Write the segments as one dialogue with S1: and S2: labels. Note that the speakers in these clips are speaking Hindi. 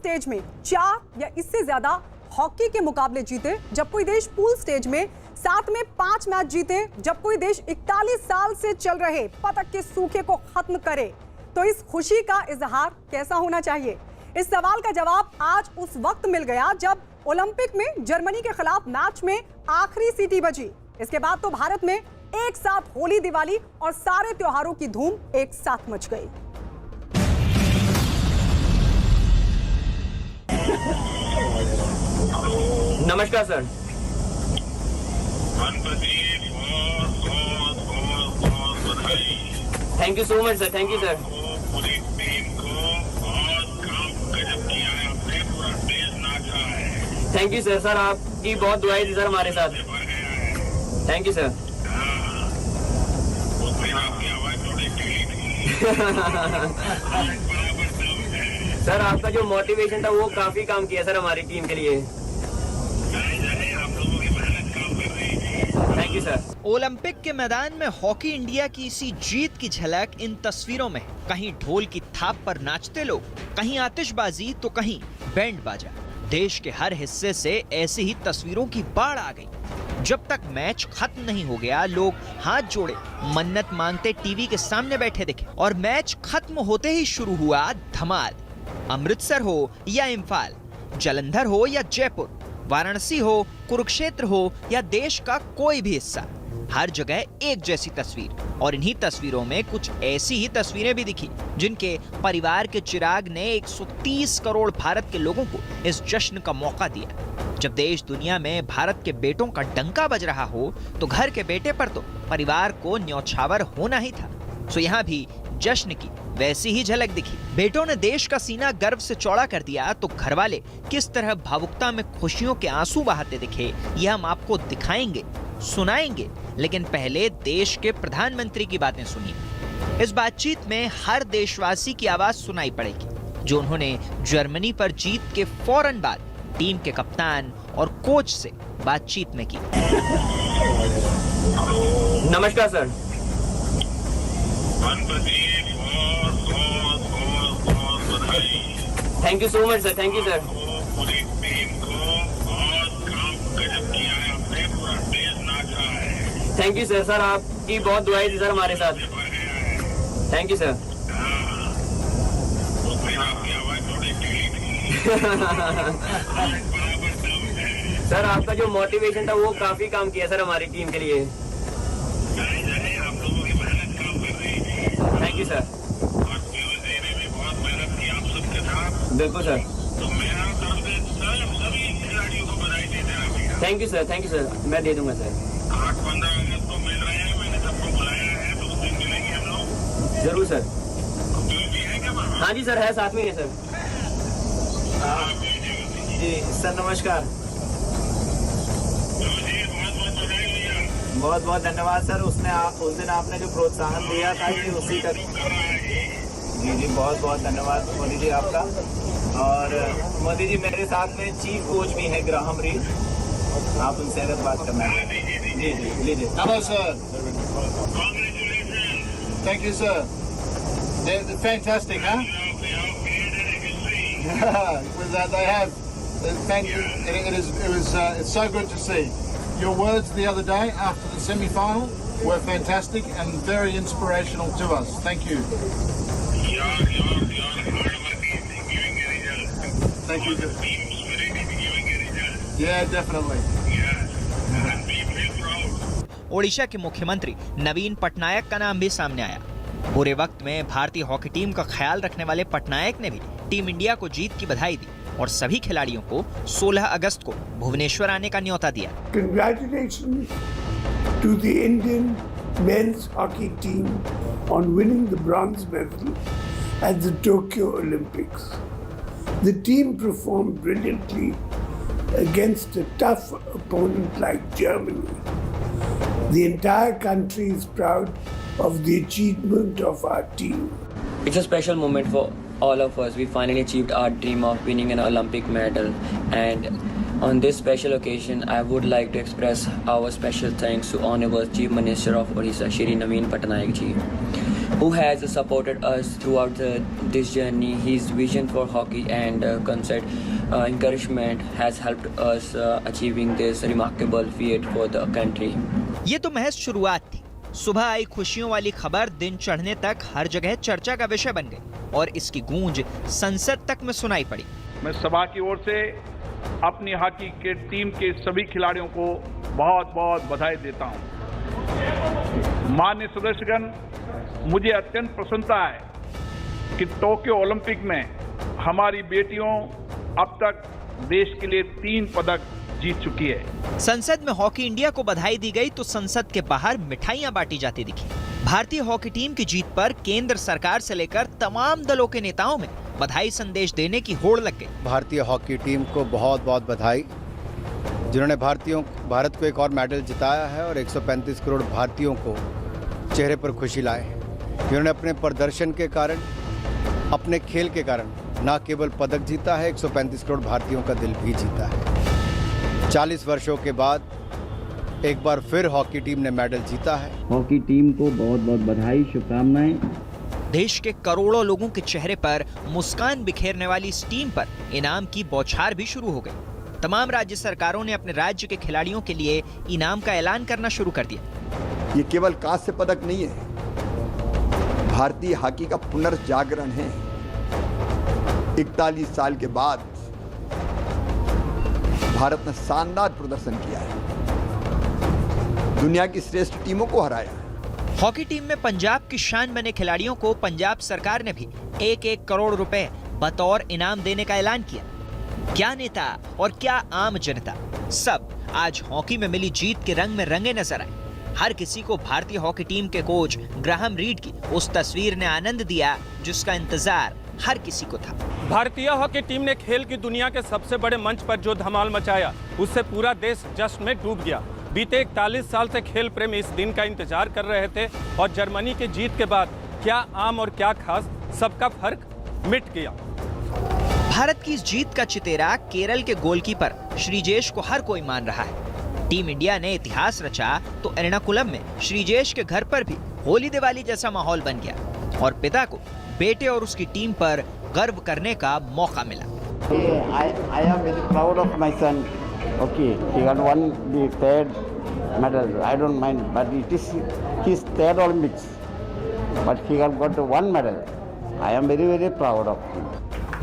S1: स्टेज में 4 या इससे ज्यादा हॉकी के मुकाबले जीते, जब कोई देश पूल स्टेज में 7 में 5 मैच जीते, जब कोई देश 41 साल से चल रहे पदक के सूखे को खत्म करे, तो इस खुशी का इजहार कैसा होना चाहिए? इस सवाल का जवाब आज उस वक्त मिल गया जब ओलंपिक में जर्मनी के खिलाफ मैच में आखिरी सीटी बजी। इसके बाद तो भारत में एक साथ होली, दिवाली और सारे त्योहारों की धूम एक साथ मच गई।
S2: नमस्कार sir. Thank you so much sir, thank you sir.
S3: पूरी टीम को बहुत काम गजब किया है, आपने पूरा देश नाचा है।
S2: थैंक यू सर, सर आपकी बहुत दुआएं थी सर हमारे साथ। Thank you sir.
S3: आपकी आवाज थोड़ी ढीली थी। बराबर दम है।
S2: सर आपका जो मोटिवेशन था वो काफी काम किया सर हमारी टीम के लिए।
S3: आप लोगों की मेहनत काम कर रही थी।
S2: Thank you sir.
S4: ओलंपिक के मैदान में हॉकी इंडिया की इसी जीत की झलक इन तस्वीरों में। कहीं ढोल की थाप पर नाचते लोग, कहीं आतिशबाजी तो कहीं बैंड बाजा। देश के हर हिस्से से ऐसी ही तस्वीरों की बाढ़ आ गई। जब तक मैच खत्म नहीं हो गया, लोग हाथ जोड़े मन्नत मांगते टीवी के सामने बैठे दिखे। और मैच खत्म होते ही शुरू हुआ धमाल। अमृतसर हो या इम्फाल, जालंधर हो या जयपुर, वाराणसी हो, कुरुक्षेत्र हो या देश का कोई भी हिस्सा, हर जगह एक जैसी तस्वीर। और इन्हीं तस्वीरों में कुछ ऐसी ही तस्वीरें भी दिखी जिनके परिवार के चिराग ने 130 करोड़ भारत के लोगों को इस जश्न का मौका दिया। जब देश दुनिया में भारत के बेटों का डंका बज रहा हो, तो घर के बेटे पर तो परिवार को न्यौछावर होना ही था। सो यहाँ भी जश्न की वैसी ही झलक दिखी। बेटों ने देश का सीना गर्व से चौड़ा कर दिया, तो घरवाले किस तरह भावुकता में खुशियों के आंसू बहाते दिखे, यह हम आपको दिखाएंगे, सुनाएंगे। लेकिन पहले देश के प्रधानमंत्री की बातें सुनिए। इस बातचीत में हर देशवासी की आवाज सुनाई पड़ेगी, जो उन्होंने जर्मनी पर जीत के फौरन बाद टीम के कप्तान और कोच से बातचीत में की।
S2: नमस्कार sir. Thank you so much sir, thank you sir.
S3: पूरी टीम को बहुत काम गजब किया है, आपने पूरा देश नाचा है।
S2: थैंक यू सर, सर आपकी बहुत दुआएं थी सर हमारे साथ। Thank you sir.
S3: आपकी आवाज थोड़ी ढीली थी। बराबर दम है।
S2: सर आपका जो मोटिवेशन था वो काफी काम किया सर हमारी टीम के लिए।
S3: आप लोगों की मेहनत काम कर रही थी।
S2: Thank you sir.
S3: और पीयूष ने भी बहुत मेहनत की आप सबके साथ।
S2: बिल्कुल सर।
S3: तो मेरा तरफ से सभी खिलाड़ियों को बधाई देते हैं भैया।
S2: Thank you sir, thank you sir. मैं दे दूंगा सर।
S3: 8-15 अगस्त को मिल रहे हैं, मैंने सबको बुलाया है, तो उस दिन मिलेंगे हम लोग।
S2: जरूर सर।
S3: पीयूष जी है क्या वहाँ?
S2: हाँ जी सर, है, साथ में है सर।
S5: जी सर, नमस्कार। बहुत बहुत धन्यवाद सर। उस दिन आपने जो प्रोत्साहन दिया था कि उसी का जी बहुत बहुत धन्यवाद मोदी जी आपका। और मोदी जी मेरे साथ में चीफ कोच भी हैं ग्राहम रीड, आप उनसे अगर बात करना है। जी जी लीजिए।
S6: Hello, sir. Thank you, sir. They're fantastic, huh? They have. Thank you. It's so good to see. Your words the other day after the semi-final were fantastic and very inspirational to us. Thank you.
S3: Your hard work is giving a result.
S6: Thank you.
S3: Team spirit is giving a result.
S6: Yeah, definitely.
S3: Yes. And we feel proud.
S4: Odisha के मुख्यमंत्री नवीन पटनायक का नाम भी सामने आया। बुरे वक्त में भारतीय हॉकी टीम का ख्याल रखने वाले पटनायक ने भी टीम इंडिया को जीत की बधाई दी और सभी खिलाड़ियों को 16 अगस्त को भुवनेश्वर आने का न्योता दिया।
S7: Congratulations to the Indian men's hockey team on winning the bronze medal at the Tokyo Olympics. The team performed brilliantly against a tough opponent like Germany. The entire country is proud of the achievement of our team.
S2: It's a special moment for all of us. We finally achieved our dream of winning an Olympic medal, and on this special occasion I would like to express our special thanks to Honorable Chief Minister of Odisha, Shri Naveen Patnaik ji. who has supported us throughout this journey. His vision for hockey and constant encouragement has helped us achieving this remarkable feat for the country.
S4: ये तो महज शुरुआत थी। सुबह आई खुशियों वाली खबर दिन चढ़ने तक हर जगह चर्चा का विषय बन गई और इसकी गूंज संसद तक में सुनाई पड़ी।
S8: मैं सभा की ओर से अपनी हॉकी के टीम के सभी खिलाड़ियों को बहुत बहुत बधाई देता हूं। माननीय सदस्यगण, मुझे अत्यंत प्रसन्नता है कि टोक्यो ओलंपिक में हमारी बेटियों अब तक देश के लिए 3 पदक जीत चुकी है।
S4: संसद में हॉकी इंडिया को बधाई दी गई तो संसद के बाहर मिठाइयां बांटी जाती दिखी। भारतीय हॉकी टीम की जीत पर केंद्र सरकार से लेकर तमाम दलों के नेताओं में बधाई संदेश देने की होड़ लग गई।
S9: भारतीय हॉकी टीम को बहुत बहुत बधाई, जिन्होंने भारत को एक और मेडल जिताया है और 135 करोड़ भारतीयों को चेहरे पर खुशी लाए, जिन्होंने अपने प्रदर्शन के कारण, अपने खेल के कारण न केवल पदक जीता है, 135 करोड़ भारतीयों का दिल भी जीता है। 40 वर्षों के बाद एक बार फिर हॉकी टीम ने मेडल जीता है।
S10: हॉकी टीम को बहुत बहुत बधाई, शुभकामनाएं।
S4: देश के करोड़ों लोगों के चेहरे पर मुस्कान बिखेरने वाली इस टीम पर इनाम की बौछार भी शुरू हो गई। तमाम राज्य सरकारों ने अपने राज्य के खिलाड़ियों के लिए इनाम का ऐलान करना शुरू कर दिया।
S11: ये केवल कांस्य पदक नहीं है, भारतीय हॉकी का पुनर्जागरण है। 41 साल के बाद भारत ने शानदार प्रदर्शन किया है, दुनिया की श्रेष्ठ टीमों को हराया।
S4: हॉकी टीम में पंजाब की शान बने खिलाड़ियों को पंजाब सरकार ने भी 1-1 करोड़ रुपए बतौर इनाम देने का ऐलान किया। क्या नेता और क्या आम जनता, सब आज हॉकी में मिली जीत के रंग में रंगे नजर आए। हर किसी को भारतीय हॉकी टीम के कोच ग्राहम रीड की उस तस्वीर ने आनंद दिया जिसका इंतजार हर किसी को था।
S12: भारतीय हॉकी टीम ने खेल की दुनिया के सबसे बड़े मंच पर जो धमाल मचाया, उससे पूरा देश जश्न में डूब गया। बीते 41 साल से खेल प्रेमी इस दिन का इंतजार कर रहे थे और जर्मनी की जीत के बाद क्या आम और क्या खास, सबका फर्क मिट गया।
S4: भारत की इस जीत का चितेरा केरल के गोलकीपर श्रीजेश को हर कोई मान रहा है। टीम इंडिया ने इतिहास रचा तो एर्नाकुलम में श्रीजेश के घर पर भी होली दिवाली जैसा माहौल बन गया और पिता को बेटे और उसकी टीम पर गर्व करने का मौका मिला।
S10: I am very proud of my son. Okay, he got won the 3rd medal. I don't mind, but it is his 3rd Olympics. But he got 1 medal. I am very very proud of him.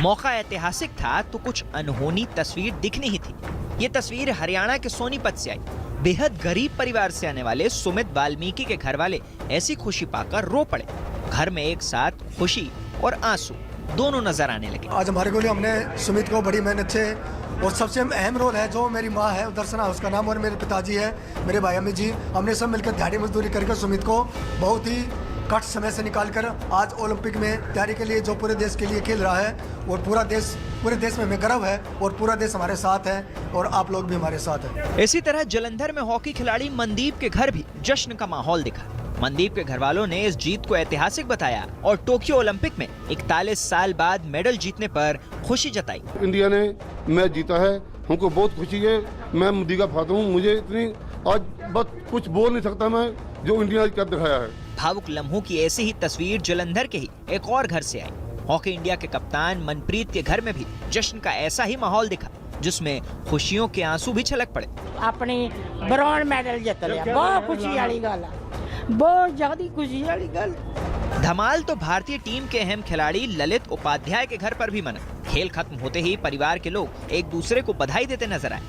S4: मौका ऐतिहासिक था तो कुछ अनहोनी तस्वीर दिखनी ही थी। ये तस्वीर हरियाणा के सोनीपत से आई। बेहद गरीब परिवार से आने वाले सुमित वाल्मीकि के घर वाले ऐसी खुशी पाकर रो पड़े। घर में एक साथ खुशी और आंसू दोनों नजर आने लगे।
S13: आज हमारे को लिए हमने सुमित को बड़ी मेहनत से, और सबसे अहम रोल है जो मेरी माँ है दर्शना, उसका नाम, और मेरे पिताजी है, मेरे भाई अम्मी जी, हमने सब मिलकर दिहाड़ी मजदूरी करके सुमित को बहुत ही कट समय से निकालकर आज ओलंपिक में तैयारी के लिए जो पूरे देश के लिए खेल रहा है, और पूरे देश में हमें गर्व है और पूरा देश हमारे साथ है और आप लोग भी हमारे साथ हैं।
S4: इसी तरह जालंधर में हॉकी खिलाड़ी मनदीप के घर भी जश्न का माहौल दिखा। मनदीप के घर वालों ने इस जीत को ऐतिहासिक बताया और टोक्यो ओलंपिक में 41 साल बाद मेडल जीतने पर खुशी जताई।
S14: इंडिया ने मैच जीता है, हमको बहुत खुशी है। मैं मोदी का फादर हूँ, मुझे इतनी आज बस कुछ बोल नहीं सकता मैं, जो इंडिया ने कर दिखाया है।
S4: भावुक लम्हों की ऐसी ही तस्वीर जालंधर के ही एक और घर से आई। हॉकी इंडिया के कप्तान मनप्रीत के घर में भी जश्न का ऐसा ही माहौल दिखा, जिसमें खुशियों के आंसू भी छलक पड़े।
S15: अपनी ब्रॉन्ज मेडल जीत लिया, बहुत खुशी वाली गल है, बहुत ज्यादा खुशी वाली गल।
S4: धमाल तो भारतीय टीम के अहम खिलाड़ी ललित उपाध्याय के घर पर भी मना। खेल खत्म होते ही परिवार के लोग एक दूसरे को बधाई देते नजर आए।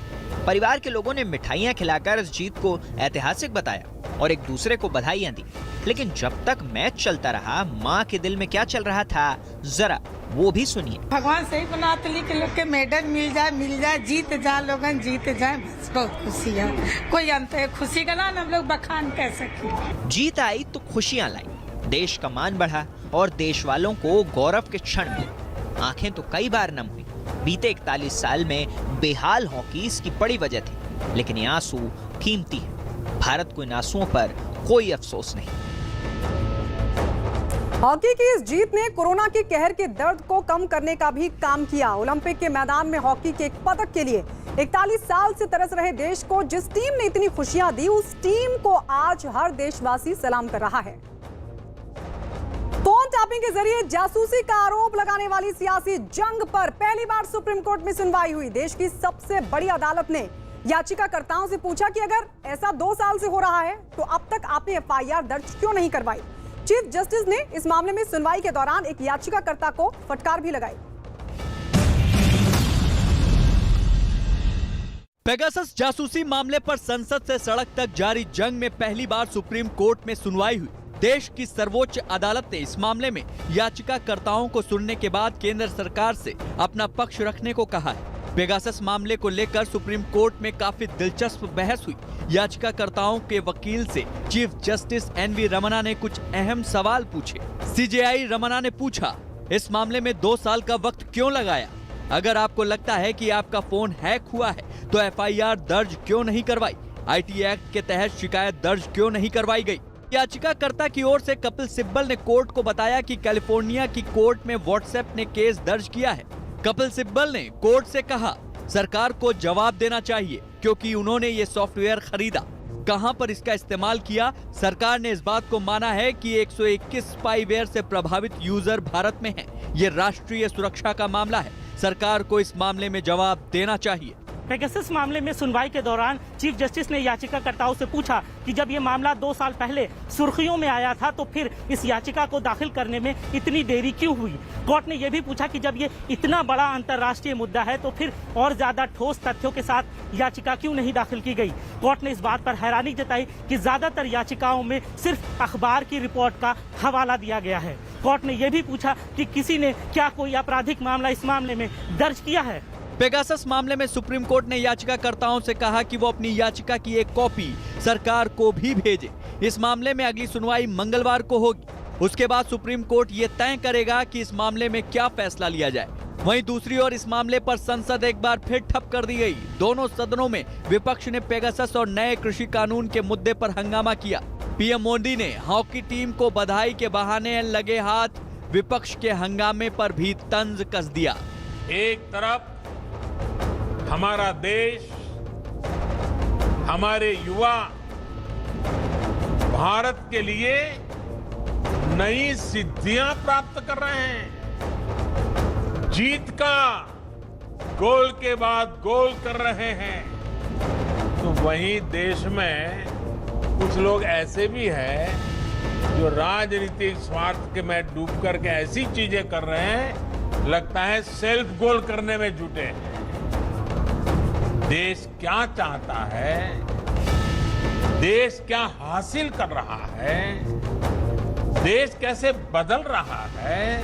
S4: परिवार के लोगों ने मिठाइयां खिलाकर इस जीत को ऐतिहासिक बताया और एक दूसरे को बधाइयां दी। लेकिन जब तक मैच चलता रहा, माँ के दिल में क्या चल रहा था, जरा वो भी सुनिए।
S15: भगवान सही बनाते लिख लोग के मेडल मिल जाए, जीत जाए, लोगन जीत जाए, बस बहुत खुशी है। कोई अंत है खुशी का ना हम लोग बखान कह सके।
S4: जीत आई तो खुशियां लाई, देश का मान बढ़ा और देश वालों को गौरव के क्षण मिले। आंखें तो कई बार नम हुई। बीते 41 साल में बेहाल हॉकी इसकी बड़ी वजह थी, लेकिन ये आंसू कीमती है। भारत को इन आंसुओं पर कोई अफसोस नहीं।
S1: हॉकी की इस जीत ने कोरोना के कहर के दर्द को कम करने का भी काम किया। ओलंपिक के मैदान में हॉकी के एक पदक के लिए 41 साल से तरस रहे देश को जिस टीम ने इतनी खुशियां दी, उस टीम को आज हर देशवासी सलाम कर रहा है। टैपिंग के जरिए जासूसी का आरोप लगाने वाली सियासी जंग पर पहली बार सुप्रीम कोर्ट में सुनवाई हुई। देश की सबसे बड़ी अदालत ने याचिकाकर्ताओं से पूछा कि अगर ऐसा 2 साल से हो रहा है तो अब तक आपने एफआईआर दर्ज क्यों नहीं करवाई। चीफ जस्टिस ने इस मामले में सुनवाई के दौरान एक याचिकाकर्ता को फटकार भी लगाई।
S4: पेगासस जासूसी मामले पर संसद से सड़क तक जारी जंग में पहली बार सुप्रीम कोर्ट में सुनवाई हुई। देश की सर्वोच्च अदालत ने इस मामले में याचिकाकर्ताओं को सुनने के बाद केंद्र सरकार से अपना पक्ष रखने को कहा है। पेगासस मामले को लेकर सुप्रीम कोर्ट में काफी दिलचस्प बहस हुई। याचिकाकर्ताओं के वकील से चीफ जस्टिस एनवी रमना ने कुछ अहम सवाल पूछे। सीजेआई रमना ने पूछा, इस मामले में 2 साल का वक्त क्यों लगाया? अगर आपको लगता है कि आपका फोन हैक हुआ है तो एफआईआर दर्ज क्यों नहीं करवाई? आईटी एक्ट के तहत शिकायत दर्ज क्यों नहीं करवाई गई? याचिकाकर्ता की ओर से कपिल सिब्बल ने कोर्ट को बताया कि कैलिफोर्निया की कोर्ट में व्हाट्सएप ने केस दर्ज किया है। कपिल सिब्बल ने कोर्ट से कहा, सरकार को जवाब देना चाहिए क्योंकि उन्होंने ये सॉफ्टवेयर खरीदा, कहां पर इसका इस्तेमाल किया। सरकार ने इस बात को माना है कि 121 स्पाईवेयर से प्रभावित यूजर भारत में हैं। ये राष्ट्रीय सुरक्षा का मामला है, सरकार को इस मामले में जवाब देना चाहिए।
S16: पेगासस मामले में सुनवाई के दौरान चीफ जस्टिस ने याचिकाकर्ताओं से पूछा कि जब ये मामला 2 साल पहले सुर्खियों में आया था तो फिर इस याचिका को दाखिल करने में इतनी देरी क्यों हुई। कोर्ट ने यह भी पूछा कि जब ये इतना बड़ा अंतर्राष्ट्रीय मुद्दा है तो फिर और ज्यादा ठोस तथ्यों के साथ याचिका क्यों नहीं दाखिल की गई। कोर्ट ने इस बात पर हैरानी जताई कि ज्यादातर याचिकाओं में सिर्फ अखबार की रिपोर्ट का हवाला दिया गया है। कोर्ट ने यह भी पूछा कि किसी ने क्या कोई आपराधिक मामला इस मामले में दर्ज किया है।
S4: पेगासस मामले में सुप्रीम कोर्ट ने याचिकाकर्ताओं से कहा कि वो अपनी याचिका की एक कॉपी सरकार को भी भेजे। इस मामले में अगली सुनवाई मंगलवार को होगी। उसके बाद सुप्रीम कोर्ट ये तय करेगा कि इस मामले में क्या फैसला लिया जाए। वहीं दूसरी ओर इस मामले पर संसद एक बार फिर ठप कर दी गई। दोनों सदनों में विपक्ष ने पेगासस और नए कृषि कानून के मुद्दे पर हंगामा किया। पीएम मोदी ने हॉकी टीम को बधाई के बहाने लगे हाथ विपक्ष के हंगामे पर भी तंज कस दिया।
S3: एक तरफ हमारा देश, हमारे युवा भारत के लिए नई सिद्धियां प्राप्त कर रहे हैं, जीत का गोल के बाद गोल कर रहे हैं, तो वहीं देश में कुछ लोग ऐसे भी हैं जो राजनीतिक स्वार्थ के में डूब करके ऐसी चीजें कर रहे हैं, लगता है सेल्फ गोल करने में जुटे हैं। देश क्या चाहता है, देश क्या हासिल कर रहा है, देश कैसे बदल रहा है,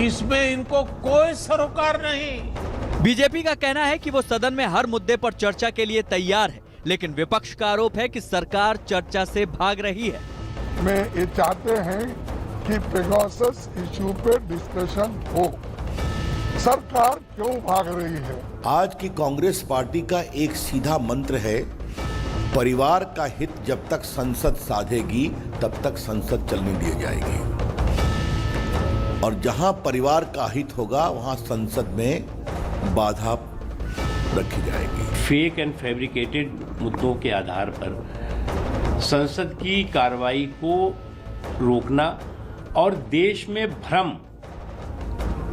S3: इसमें इनको कोई सरोकार नहीं।
S4: बीजेपी का कहना है कि वो सदन में हर मुद्दे पर चर्चा के लिए तैयार है, लेकिन विपक्ष का आरोप है कि सरकार चर्चा से भाग रही है।
S14: मैं ये चाहते हैं कि पेगासस इशू पे डिस्कशन हो। सरकार क्यों भाग रही है?
S17: आज की कांग्रेस पार्टी का एक सीधा मंत्र है, परिवार का हित जब तक संसद साधेगी तब तक संसद चलने दी जाएगी, और जहां परिवार का हित होगा वहां संसद में बाधा रखी जाएगी।
S18: फेक एंड फैब्रिकेटेड मुद्दों के आधार पर संसद की कार्रवाई को रोकना और देश में भ्रम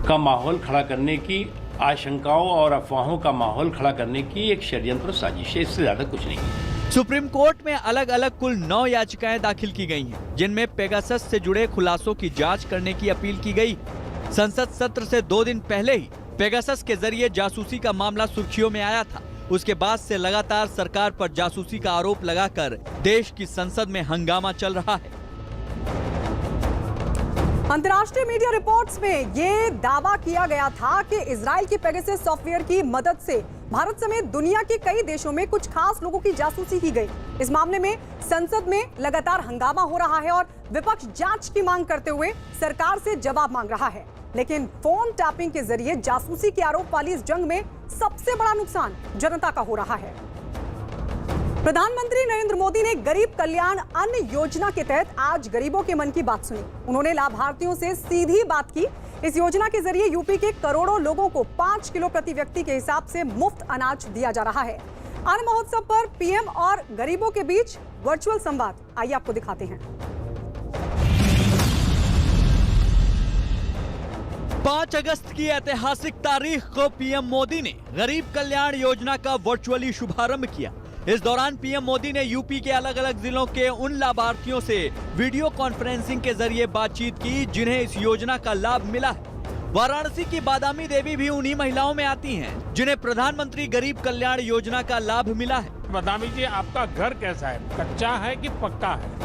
S18: का माहौल खड़ा करने की, आशंकाओं और अफवाहों का माहौल खड़ा करने की एक षड्यंत्र साजिश है, इससे ज्यादा कुछ नहीं है।
S4: सुप्रीम कोर्ट में अलग अलग कुल 9 याचिकाएं दाखिल की गई हैं, जिनमें पेगासस से जुड़े खुलासों की जांच करने की अपील की गई। संसद सत्र से 2 दिन पहले ही पेगासस के जरिए जासूसी का मामला सुर्खियों में आया था। उसके बाद से लगातार सरकार पर जासूसी का आरोप लगाकर देश की संसद में हंगामा चल रहा है।
S1: अंतर्राष्ट्रीय मीडिया रिपोर्ट्स में ये दावा किया गया था कि इजराइल की पेगासस सॉफ्टवेयर की मदद से भारत समेत दुनिया के कई देशों में कुछ खास लोगों की जासूसी की गई। इस मामले में संसद में लगातार हंगामा हो रहा है और विपक्ष जांच की मांग करते हुए सरकार से जवाब मांग रहा है। लेकिन फोन टैपिंग के जरिए जासूसी के आरोप वाली इस जंग में सबसे बड़ा नुकसान जनता का हो रहा है। प्रधानमंत्री नरेंद्र मोदी ने गरीब कल्याण अन्न योजना के तहत आज गरीबों के मन की बात सुनी। उन्होंने लाभार्थियों से सीधी बात की। इस योजना के जरिए यूपी के करोड़ों लोगों को 5 किलो प्रति व्यक्ति के हिसाब से मुफ्त अनाज दिया जा रहा है। अन्न महोत्सव पर पीएम और गरीबों के बीच वर्चुअल संवाद, आइए आपको दिखाते हैं।
S4: 5 अगस्त की ऐतिहासिक तारीख को पीएम मोदी ने गरीब कल्याण योजना का वर्चुअली शुभारंभ किया। इस दौरान पीएम मोदी ने यूपी के अलग अलग जिलों के उन लाभार्थियों से वीडियो कॉन्फ्रेंसिंग के जरिए बातचीत की जिन्हें इस योजना का लाभ मिला है। वाराणसी की बादामी देवी भी उन्हीं महिलाओं में आती हैं जिन्हें प्रधानमंत्री गरीब कल्याण योजना का लाभ मिला है।
S3: बादामी जी, आपका घर कैसा है, कच्चा है कि पक्का है?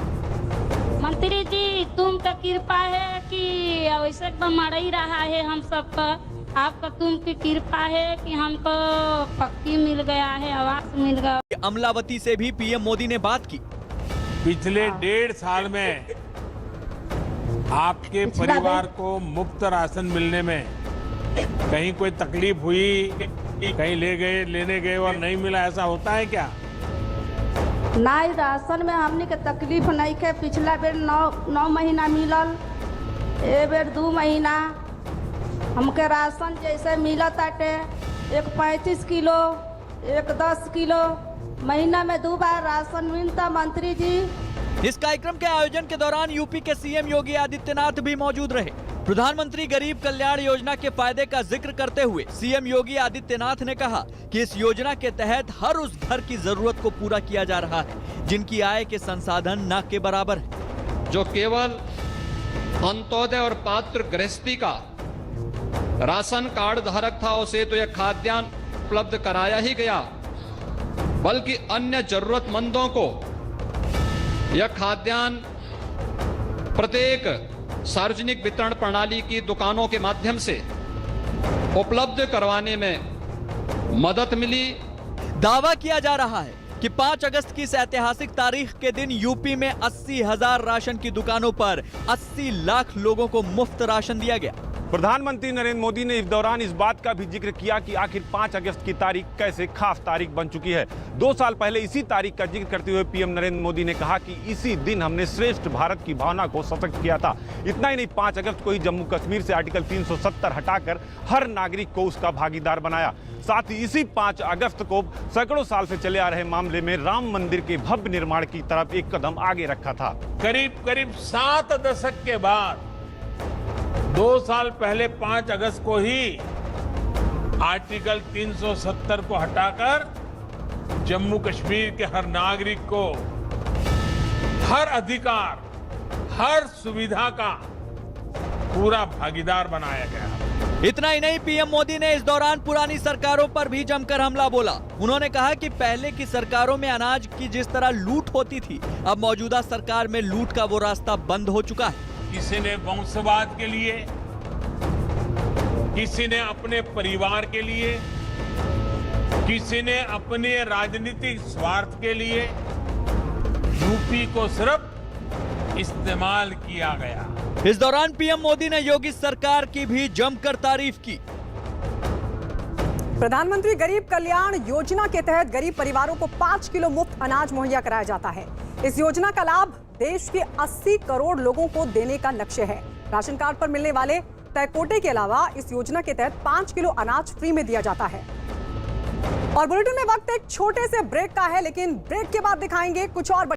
S19: मंत्री जी, तुम का कृपा है कि वैसे मर ही रहा है हम सबका, आपका तुम की कृपा है कि हमको पक्की मिल गया है, आवास मिल गया।
S4: अमलावती से भी पीएम मोदी ने बात की।
S3: पिछले 1.5 साल में आपके परिवार को मुफ्त राशन मिलने में कहीं कोई तकलीफ हुई, कहीं लेने गए और नहीं मिला, ऐसा होता है क्या?
S20: नहीं, राशन में हमने के तकलीफ नहीं के। पिछला बेर 9 महीना मिलल, ए बेर 2 महीना। हमके राशन जैसे मिला ताटे, एक 35 किलो, एक 10 किलो, महीना में 2 बार राशन मिलता। मंत्री जी,
S4: इस कार्यक्रम के आयोजन के दौरान यूपी के सीएम योगी आदित्यनाथ भी मौजूद रहे। प्रधानमंत्री गरीब कल्याण योजना के फायदे का जिक्र करते हुए सीएम योगी आदित्यनाथ ने कहा कि इस योजना के तहत हर उस घर की जरूरत को पूरा किया जा रहा है जिनकी आय के संसाधन न के बराबर है।
S21: जो केवल अंत्योदय और पात्र गृहस्थी का राशन कार्ड धारक था, उसे तो यह खाद्यान्न उपलब्ध कराया ही गया, बल्कि अन्य जरूरतमंदों को यह खाद्यान्न प्रत्येक सार्वजनिक वितरण प्रणाली की दुकानों के माध्यम से उपलब्ध करवाने में मदद मिली।
S4: दावा किया जा रहा है कि 5 अगस्त की इस ऐतिहासिक तारीख के दिन यूपी में 80,000 राशन की दुकानों पर 80 लाख लोगों को मुफ्त राशन दिया गया।
S12: प्रधानमंत्री नरेंद्र मोदी ने इस दौरान इस बात का भी जिक्र किया कि आखिर 5 अगस्त की तारीख कैसे खास तारीख बन चुकी है। 2 साल पहले इसी तारीख का जिक्र करते हुए पीएम नरेंद्र मोदी ने कहा कि इसी दिन हमने श्रेष्ठ भारत की भावना को सशक्त किया था। इतना ही नहीं, 5 अगस्त को ही जम्मू कश्मीर से आर्टिकल 370 हटाकर हर नागरिक को उसका भागीदार बनाया। साथ ही इसी 5 अगस्त को सैकड़ों साल से चले आ रहे मामले में राम मंदिर के भव्य निर्माण की तरफ एक कदम आगे रखा था।
S3: करीब 7 दशक के बाद 2 साल पहले 5 अगस्त को ही आर्टिकल 370 को हटाकर जम्मू कश्मीर के हर नागरिक को हर अधिकार, हर सुविधा का पूरा भागीदार बनाया गया।
S4: इतना ही नहीं, पीएम मोदी ने इस दौरान पुरानी सरकारों पर भी जमकर हमला बोला। उन्होंने कहा कि पहले की सरकारों में अनाज की जिस तरह लूट होती थी, अब मौजूदा सरकार में लूट का वो रास्ता बंद हो चुका है।
S3: किसी ने वंशवाद के लिए, किसी ने अपने परिवार के लिए, किसी ने अपने राजनीतिक स्वार्थ के लिए यूपी को सिर्फ इस्तेमाल किया गया।
S4: इस दौरान पीएम मोदी ने योगी सरकार की भी जमकर तारीफ की।
S1: प्रधानमंत्री गरीब कल्याण योजना के तहत गरीब परिवारों को 5 किलो मुफ्त अनाज मुहैया कराया जाता है। इस योजना का लाभ देश के 80 करोड़ लोगों को देने का लक्ष्य है। राशन कार्ड पर मिलने वाले तय कोटे के अलावा इस योजना के तहत 5 किलो अनाज फ्री में दिया जाता है। और बुलेटिन में वक्त एक छोटे से ब्रेक का है, लेकिन ब्रेक के बाद दिखाएंगे कुछ और